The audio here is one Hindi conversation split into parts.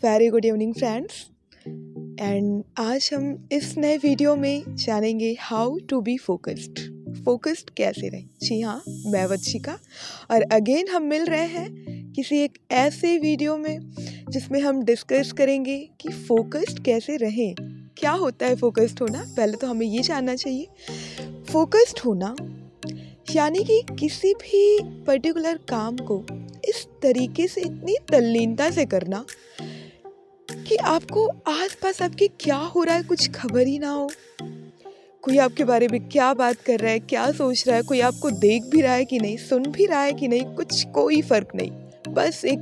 Very good evening friends. And आज हम इस नए वीडियो में जानेंगे हाउ टू बी फोकस्ड कैसे रहें। जी हाँ, मैं वंशिका और अगेन हम मिल रहे हैं किसी एक ऐसे वीडियो में जिसमें हम डिस्कस करेंगे कि फोकस्ड कैसे रहें। क्या होता है फोकस्ड होना? पहले तो हमें ये जानना चाहिए फोकस्ड होना यानी कि किसी भी पर्टिकुलर काम को इस तरीके से इतनी तल्लीनता से करना कि आपको आसपास आपके क्या हो रहा है कुछ खबर ही ना हो। कोई आपके बारे में क्या बात कर रहा है, क्या सोच रहा है, कोई आपको देख भी रहा है कि नहीं, सुन भी रहा है कि नहीं, कुछ कोई फर्क नहीं। बस एक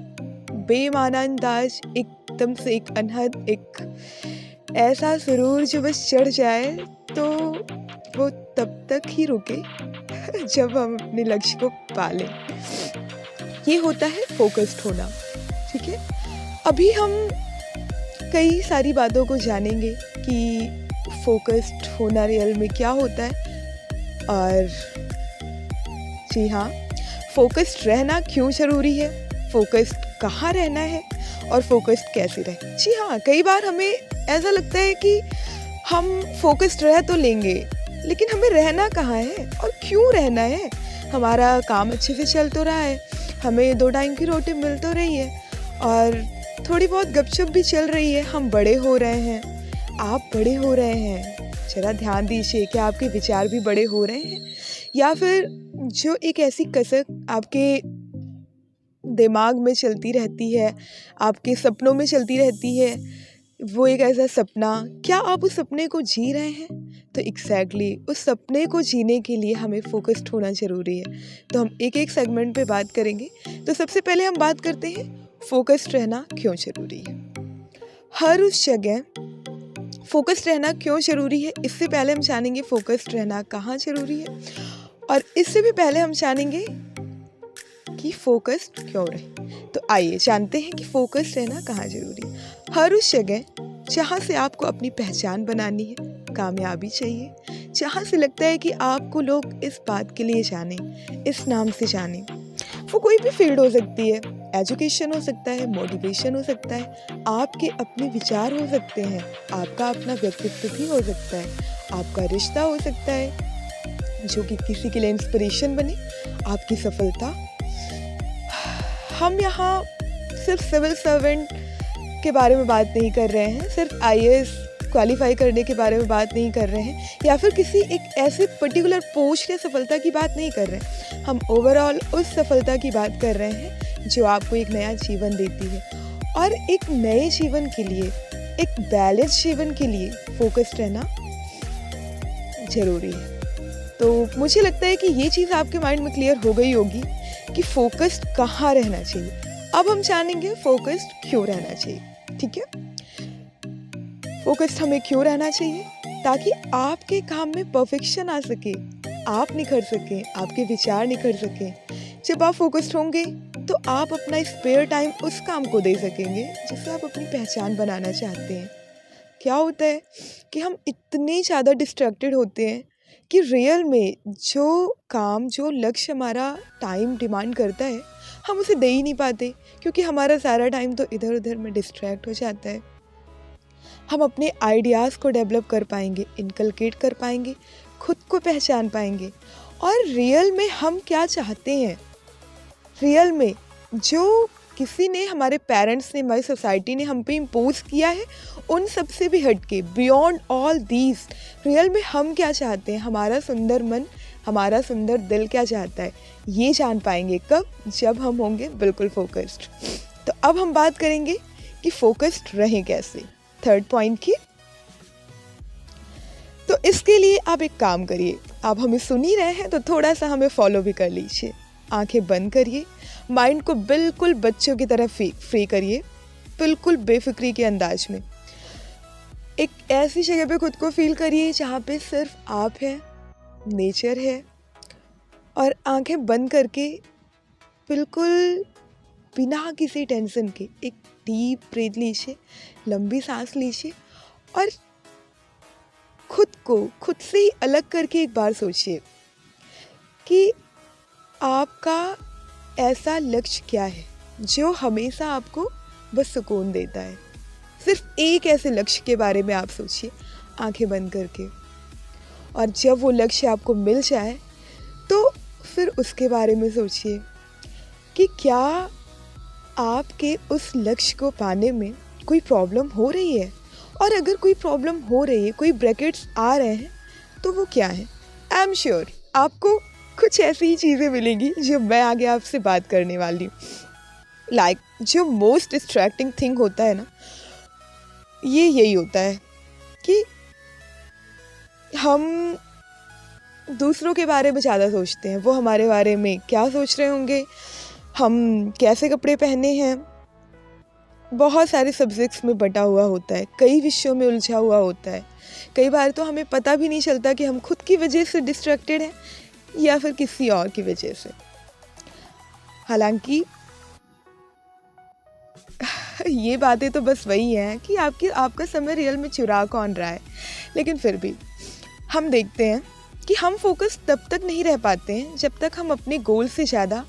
बेमाना अंदाज, एकदम से एक अनहद, एक ऐसा सुरूर जो बस चढ़ जाए तो वो तब तक ही रुके जब हम अपने लक्ष्य को पालें। ये होता है फोकस्ड होना। ठीक है, अभी हम कई सारी बातों को जानेंगे कि फोकस्ड होना रियल में क्या होता है और जी हाँ, फोकस्ड रहना क्यों ज़रूरी है, फोकस्ड कहाँ रहना है और फोकस्ड कैसे रहे। जी हाँ, कई बार हमें ऐसा लगता है कि हम फोकस्ड रह तो लेंगे लेकिन हमें रहना कहाँ है और क्यों रहना है। हमारा काम अच्छे से चल तो रहा है, हमें 2 टाइम की रोटी मिल तो रही है और थोड़ी बहुत गपशप भी चल रही है, हम बड़े हो रहे हैं, आप बड़े हो रहे हैं। ज़रा ध्यान दीजिए कि आपके विचार भी बड़े हो रहे हैं या फिर जो एक ऐसी कसक आपके दिमाग में चलती रहती है, आपके सपनों में चलती रहती है, वो एक ऐसा सपना, क्या आप उस सपने को जी रहे हैं? तो एग्जैक्टली उस सपने को जीने के लिए हमें फोकस्ड होना ज़रूरी है। तो हम एक एक सेगमेंट पे बात करेंगे। तो सबसे पहले हम बात करते हैं फोकस्ड रहना क्यों ज़रूरी है। हर उस जगह फोकस्ड रहना क्यों ज़रूरी है, इससे पहले हम जानेंगे फोकस्ड रहना कहाँ ज़रूरी है और इससे भी पहले हम जानेंगे कि फोकस्ड क्यों रहे। तो आइए जानते हैं कि फोकस्ड रहना कहाँ ज़रूरी है। हर उस जगह जहाँ से आपको अपनी पहचान बनानी है, कामयाबी चाहिए, जहाँ से लगता है कि आपको लोग इस बात के लिए जाने, इस नाम से जाने। वो कोई भी फील्ड हो सकती है, एजुकेशन हो सकता है, मोटिवेशन हो सकता है, आपके अपने विचार हो सकते हैं, आपका अपना व्यक्तित्व भी हो सकता है, आपका रिश्ता हो सकता है जो कि किसी के लिए इंस्पिरेशन बने, आपकी सफलता। हम यहाँ सिर्फ सिविल सर्वेंट के बारे में बात नहीं कर रहे हैं, सिर्फ IAS क्वालिफाई करने के बारे में बात नहीं कर रहे हैं या फिर किसी एक ऐसे पर्टिकुलर पोस्ट या सफलता की बात नहीं कर रहे हैं। हम ओवरऑल उस सफलता की बात कर रहे हैं जो आपको एक नया जीवन देती है और एक नए जीवन के लिए, एक बैलेंस जीवन के लिए फोकस्ड रहना ज़रूरी है। तो मुझे लगता है कि ये चीज़ आपके माइंड में क्लियर हो गई होगी कि फोकस्ड कहाँ रहना चाहिए। अब हम जानेंगे फोकस्ड क्यों रहना चाहिए। ठीक है, फोकस्ड हमें क्यों रहना चाहिए? ताकि आपके काम में परफेक्शन आ सके, आप निखर सकें, आपके विचार निखर सकें। जब आप फोकस्ड होंगे तो आप अपना स्पेयर टाइम उस काम को दे सकेंगे जिससे आप अपनी पहचान बनाना चाहते हैं। क्या होता है कि हम इतने ज़्यादा डिस्ट्रैक्टेड होते हैं कि रियल में जो काम, जो लक्ष्य हमारा टाइम डिमांड करता है, हम उसे दे ही नहीं पाते क्योंकि हमारा सारा टाइम तो इधर उधर में डिस्ट्रैक्ट हो जाता है। हम अपने आइडियाज़ को डेवलप कर पाएंगे, इनकलकेट कर पाएंगे, खुद को पहचान पाएंगे और रियल में हम क्या चाहते हैं, रियल में जो किसी ने, हमारे पेरेंट्स ने, हमारी सोसाइटी ने हम पे इम्पोज किया है, उन सब से भी हटके, बियॉन्ड ऑल दीज, रियल में हम क्या चाहते हैं, हमारा सुंदर मन, हमारा सुंदर दिल क्या चाहता है, ये जान पाएंगे कब? जब हम होंगे बिल्कुल फोकस्ड। तो अब हम बात करेंगे कि फोकस्ड रहें कैसे, थर्ड पॉइंट की। तो इसके लिए आप एक काम करिए, आप हमें सुन ही रहे हैं तो थोड़ा सा हमें फॉलो भी कर लीजिए। आंखें बंद करिए, माइंड को बिल्कुल बच्चों की तरह फ्री करिए, बिल्कुल बेफिक्री के अंदाज में। एक ऐसी जगह पे खुद को फील करिए जहाँ पे सिर्फ आप हैं, नेचर है और आंखें बंद करके बिल्कुल बिना किसी टेंशन के एक डीप ब्रीथ लीजिए, लंबी सांस लीजिए और खुद को खुद से ही अलग करके एक बार सोचिए कि आपका ऐसा लक्ष्य क्या है जो हमेशा आपको बस सुकून देता है। सिर्फ एक ऐसे लक्ष्य के बारे में आप सोचिए आंखें बंद करके, और जब वो लक्ष्य आपको मिल जाए तो फिर उसके बारे में सोचिए कि क्या आपके उस लक्ष्य को पाने में कोई प्रॉब्लम हो रही है, और अगर कोई प्रॉब्लम हो रही है, कोई ब्रैकेट्स आ रहे हैं, तो वो क्या है। आई एम श्योर आपको कुछ ऐसी ही चीज़ें मिलेंगी जो मैं आगे आपसे बात करने वाली हूँ। लाइक जो मोस्ट डिस्ट्रैक्टिंग थिंग होता है ना, ये यही होता है कि हम दूसरों के बारे में ज़्यादा सोचते हैं। वो हमारे बारे में क्या सोच रहे होंगे, हम कैसे कपड़े पहने हैं, बहुत सारे सब्जेक्ट्स में बटा हुआ होता है, कई विषयों में उलझा हुआ होता है। कई बार तो हमें पता भी नहीं चलता कि हम खुद की वजह से डिस्ट्रैक्टेड हैं या फिर किसी और की वजह से। हालांकि ये बातें तो बस वही हैं कि आपका समय रियल में चुरा कौन रहा है, लेकिन फिर भी हम देखते हैं कि हम फोकस तब तक नहीं रह पाते हैं जब तक हम अपने गोल से ज़्यादा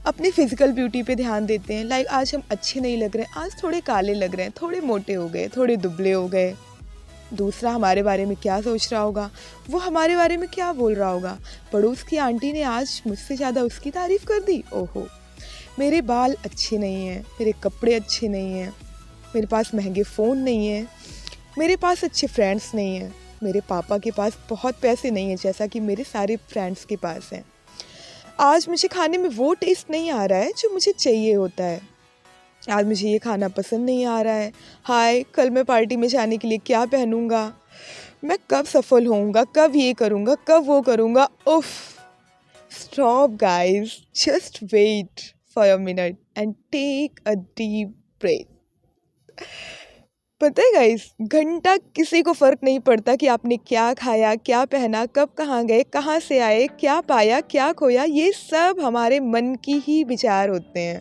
अपनी फिजिकल ब्यूटी पे ध्यान देते हैं। लाइक आज हम अच्छे नहीं लग रहे, आज थोड़े काले लग रहे हैं, थोड़े मोटे हो गए, थोड़े दुबले हो गए। दूसरा हमारे बारे में क्या सोच रहा होगा, वो हमारे बारे में क्या बोल रहा होगा। पड़ोस की आंटी ने आज मुझसे ज़्यादा उसकी तारीफ़ कर दी, ओहो मेरे बाल अच्छे नहीं हैं, मेरे कपड़े अच्छे नहीं हैं, मेरे पास महंगे फ़ोन नहीं हैं, मेरे पास अच्छे फ्रेंड्स नहीं हैं, मेरे पापा के पास बहुत पैसे नहीं हैं जैसा कि मेरे सारे फ्रेंड्स के पास हैं। आज मुझे खाने में वो टेस्ट नहीं आ रहा है जो मुझे चाहिए होता है, आज मुझे ये खाना पसंद नहीं आ रहा है। हाय कल मैं पार्टी में जाने के लिए क्या पहनूंगा, मैं कब सफल होऊंगा, कब ये करूंगा, कब वो करूंगा। उफ, stop guys, just wait for a minute and take a deep breath. पता है गाइस, घंटा किसी को फ़र्क नहीं पड़ता कि आपने क्या खाया, क्या पहना, कब कहाँ गए, कहाँ से आए, क्या पाया, क्या खोया। ये सब हमारे मन की ही विचार होते हैं।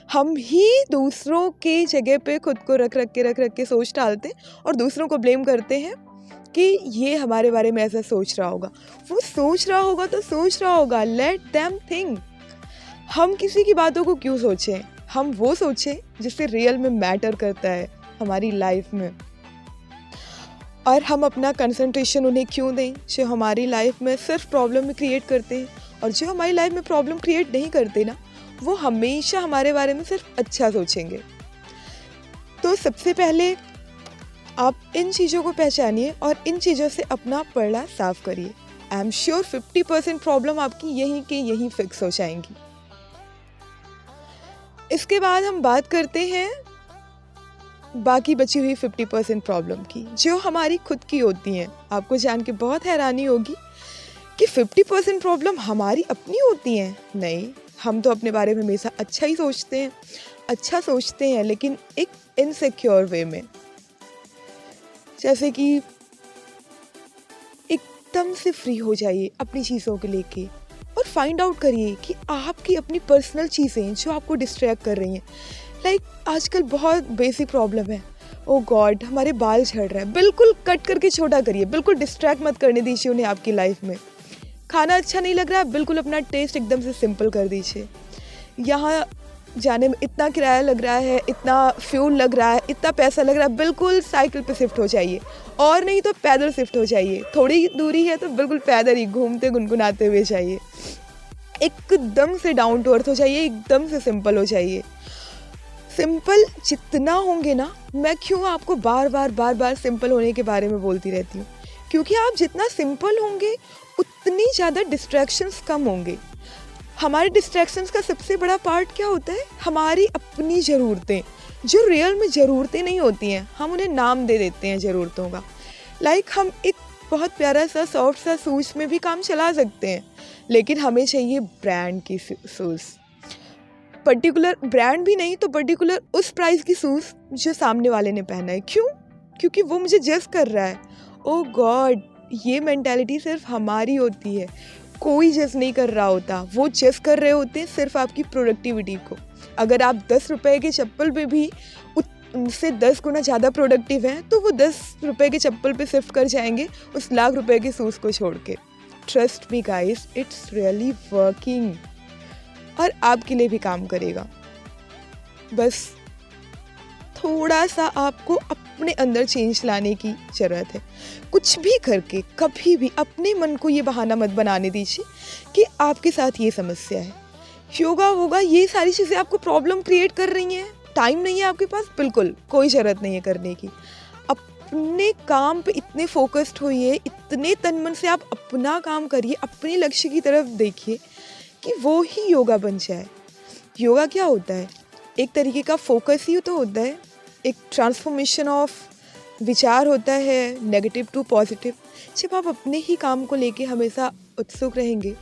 हम ही दूसरों के जगह पे खुद को रख रख के सोच डालते हैं और दूसरों को ब्लेम करते हैं कि ये हमारे बारे में ऐसा सोच रहा होगा। वो सोच रहा होगा तो सोच रहा होगा, लेट देम थिंक। हम किसी की बातों को क्यों सोचें, हम वो सोचें जिससे रियल में मैटर करता है हमारी लाइफ में, और हम अपना कंसंट्रेशन उन्हें क्यों दें जो हमारी लाइफ में सिर्फ प्रॉब्लम क्रिएट करते हैं। और जो हमारी लाइफ में प्रॉब्लम क्रिएट नहीं करते ना, वो हमेशा हमारे बारे में सिर्फ अच्छा सोचेंगे। तो सबसे पहले आप इन चीज़ों को पहचानिए और इन चीज़ों से अपना पड़ला साफ करिए। आई एम श्योर 50% प्रॉब्लम आपकी यहीं के यहीं फिक्स हो जाएंगी। इसके बाद हम बात करते हैं बाकी बची हुई 50% प्रॉब्लम की, जो हमारी खुद की होती हैं। आपको जान के बहुत हैरानी होगी कि 50% प्रॉब्लम हमारी अपनी होती हैं। नहीं, हम तो अपने बारे में हमेशा अच्छा ही सोचते हैं, लेकिन एक इनसिक्योर वे में। जैसे कि एकदम से फ्री हो जाइए अपनी चीज़ों को लेके और फाइंड आउट करिए कि आपकी अपनी पर्सनल चीज़ें जो आपको डिस्ट्रैक्ट कर रही हैं। लाइक आजकल बहुत बेसिक प्रॉब्लम है, ओ गॉड हमारे बाल झड़ रहे हैं, बिल्कुल कट करके छोटा करिए, बिल्कुल डिस्ट्रैक्ट मत करने दीजिए उन्हें आपकी लाइफ में। खाना अच्छा नहीं लग रहा है, बिल्कुल अपना टेस्ट एकदम से सिंपल कर दीजिए। यहाँ जाने में इतना किराया लग रहा है, इतना फ्यूल लग रहा है, इतना पैसा लग रहा है, बिल्कुल साइकिल पे शिफ्ट हो जाइए, और नहीं तो पैदल शिफ्ट हो जाइए। थोड़ी दूरी है तो बिल्कुल पैदल ही घूमते गुनगुनाते हुए जाइए। एकदम से डाउन टू अर्थ हो जाइए, एकदम से सिंपल हो जाइए। सिंपल जितना होंगे ना, मैं क्यों आपको बार बार सिंपल होने के बारे में बोलती रहती हूँ, क्योंकि आप जितना सिंपल होंगे उतनी ज़्यादा डिस्ट्रैक्शंस कम होंगे। हमारे डिस्ट्रैक्शंस का सबसे बड़ा पार्ट क्या होता है, हमारी अपनी ज़रूरतें, जो रियल में ज़रूरतें नहीं होती हैं, हम उन्हें नाम दे देते हैं ज़रूरतों का। लाइक हम एक बहुत प्यारा सा सॉफ्ट सा शूज़ में भी काम चला सकते हैं, लेकिन हमें चाहिए ब्रांड की शूज़। पर्टिकुलर ब्रांड भी नहीं तो पर्टिकुलर उस प्राइस की शूज़ जो सामने वाले ने पहना है। क्यों? क्योंकि वो मुझे जज कर रहा है। ओ गॉड, ये मेंटालिटी सिर्फ हमारी होती है, कोई जज नहीं कर रहा होता। वो जज कर रहे होते हैं सिर्फ आपकी प्रोडक्टिविटी को। अगर आप 10 रुपए के चप्पल पे भी उनसे 10 गुना ज़्यादा प्रोडक्टिव हैं, तो वो 10 रुपए के चप्पल पे शिफ्ट कर जाएंगे उस लाख रुपए के शूज़ को छोड़ के। Trust me guys, it's really working, और आपके लिए भी काम करेगा। बस थोड़ा सा आपको अपने अंदर चेंज लाने की ज़रूरत है। कुछ भी करके कभी भी अपने मन को ये बहाना मत बनाने दीजिए कि आपके साथ ये समस्या है। योगा वोगा ये सारी चीज़ें आपको प्रॉब्लम क्रिएट कर रही हैं, टाइम नहीं है आपके पास, बिल्कुल कोई ज़रूरत नहीं है करने की। अपने काम पे इतने फोकस्ड होइए, इतने तन मन से आप अपना काम करिए, अपने लक्ष्य की तरफ देखिए कि वो ही योगा बन जाए। योगा क्या होता है? एक तरीके का फोकस ही तो होता है, एक ट्रांसफॉर्मेशन ऑफ विचार होता है, नेगेटिव टू पॉजिटिव। जब आप अपने ही काम को लेके हमेशा उत्सुक रहेंगे,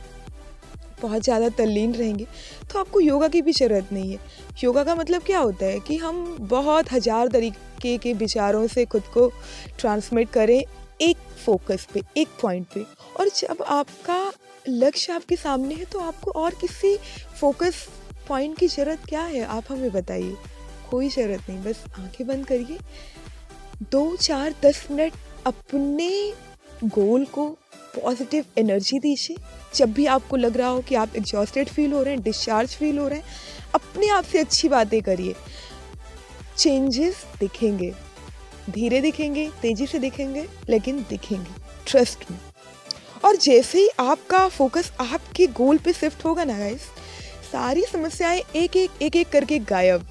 बहुत ज़्यादा तल्लीन रहेंगे, तो आपको योगा की भी ज़रूरत नहीं है। योगा का मतलब क्या होता है कि हम बहुत हज़ार तरीके के विचारों से खुद को ट्रांसमिट करें एक फोकस पे, एक पॉइंट पे। और जब आपका लक्ष्य आपके सामने है तो आपको और किसी फोकस पॉइंट की ज़रूरत क्या है? आप हमें बताइए। कोई ज़रूरत नहीं, बस आंखें बंद करिए, 2, 4, 10 मिनट अपने गोल को पॉजिटिव एनर्जी दीजिए। जब भी आपको लग रहा हो कि आप एग्जॉस्टेड फील हो रहे हैं, डिस्चार्ज फील हो रहे हैं, अपने आप से अच्छी बातें करिए। चेंजेस दिखेंगे, धीरे दिखेंगे, तेज़ी से दिखेंगे, लेकिन दिखेंगे, ट्रस्ट में। और जैसे ही आपका फोकस आपके गोल पे शिफ्ट होगा ना गाइस, सारी समस्याएं एक एक करके गायब,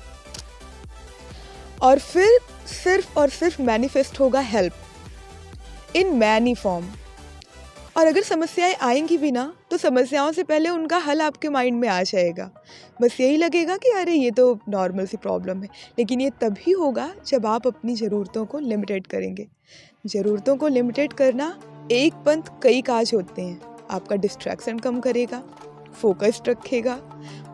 और फिर सिर्फ और सिर्फ मैनिफेस्ट होगा हेल्प इन मैनी फॉर्म। और अगर समस्याएं आएंगी भी ना, तो समस्याओं से पहले उनका हल आपके माइंड में आ जाएगा। बस यही लगेगा कि अरे ये तो नॉर्मल सी प्रॉब्लम है। लेकिन ये तभी होगा जब आप अपनी ज़रूरतों को लिमिटेड करेंगे। ज़रूरतों को लिमिटेड करना एक पंथ कई काज होते हैं। आपका डिस्ट्रैक्शन कम करेगा, फोकस्ड रखेगा,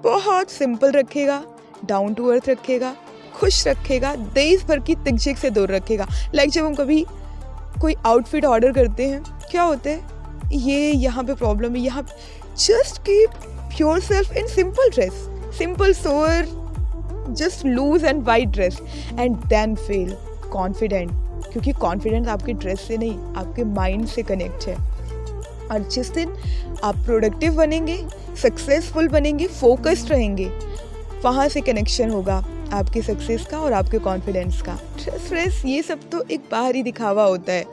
बहुत सिंपल रखेगा, डाउन टू अर्थ रखेगा, खुश रखेगा, देश भर की तिकझिक से दूर रखेगा। लाइक जब हम कभी कोई आउटफिट ऑर्डर करते हैं, क्या होता है, ये यहाँ पे प्रॉब्लम है, यहाँ just keep yourself in simple dress, simple सोअर, just loose and white dress and then feel confident, क्योंकि कॉन्फिडेंस आपके ड्रेस से नहीं, आपके माइंड से कनेक्ट है। और जिस दिन आप प्रोडक्टिव बनेंगे, सक्सेसफुल बनेंगे, फोकस्ड रहेंगे, वहाँ से कनेक्शन होगा आपके सक्सेस का और आपके कॉन्फिडेंस का। स्ट्रेस ये सब तो एक बाहरी दिखावा होता है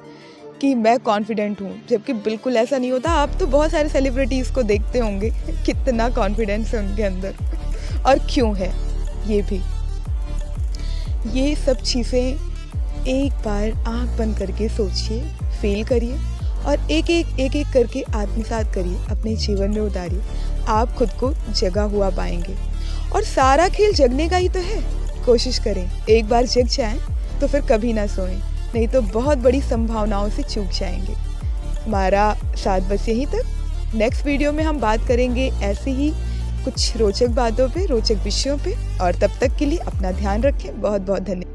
कि मैं कॉन्फिडेंट हूँ, जबकि बिल्कुल ऐसा नहीं होता। आप तो बहुत सारे सेलिब्रिटीज़ को देखते होंगे, कितना कॉन्फिडेंस है उनके अंदर, और क्यों है ये भी। ये सब चीज़ें एक बार आँख बंद करके सोचिए, फील करिए, और एक एक करके आत्मसात करिए, अपने जीवन में उतारिए। आप खुद को जगा हुआ पाएंगे। और सारा खेल जगने का ही तो है। कोशिश करें, एक बार जग जाएं तो फिर कभी ना सोएं, नहीं तो बहुत बड़ी संभावनाओं से चूक जाएंगे। हमारा साथ बस यहीं तक। नेक्स्ट वीडियो में हम बात करेंगे ऐसे ही कुछ रोचक बातों पे, रोचक विषयों पे। और तब तक के लिए अपना ध्यान रखें। बहुत बहुत धन्यवाद।